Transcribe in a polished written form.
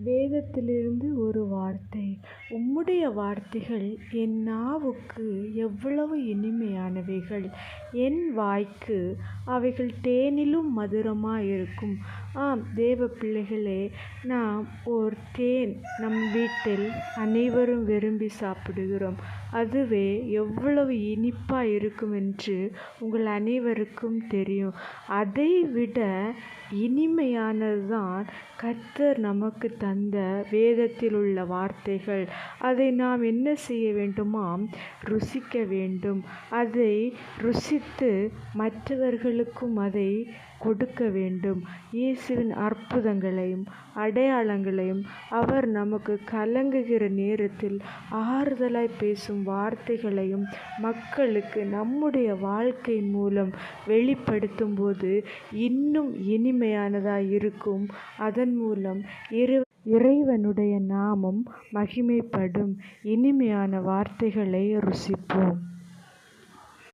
வேதத்திலிருந்து ஒரு வார்த்தை. உம்முடைய வார்த்தைகள் என் நாவுக்கு எவ்வளவு இனிமையானவைகள், என் வாய்க்கு அவைகள் தேனிலும் மதுரமாயிருக்கும். ஆம் தேவ பிள்ளைகளே, நாம் ஓர் தேன் நம் வீட்டில் அனைவரும் விரும்பி சாப்பிடுகிறோம். அதுவே எவ்வளவு இனிப்பாய் இருக்கும் என்று உங்கள் அனைவருக்கும் தெரியும். அதைவிட இனிமையானதுதான் கர்த்தர் நமக்கு தந்த வேதத்தில் உள்ள வார்த்தைகள். அதை நாம் என்ன செய்ய வேண்டுமாம்? ருசிக்க வேண்டும். அதை ருசித்து மற்றவர்களுக்கும் அதை கொடுக்க வேண்டும். இயேசுவின் அற்புதங்களையும் அடையாளங்களையும் அவர் நமக்கு கலங்குகிற நேரத்தில் ஆறுதலாய் பேசும் வார்த்தைகளையும் மக்களுக்கு நம்முடைய வாழ்க்கை மூலம் வெளிப்படுத்தும் போது இன்னும் இனிமையானதாய் இருக்கும். அதன் மூலம் இறைவனுடைய நாமம் மகிமைப்படும். இனிமையான வார்த்தைகளை ருசிப்போம்.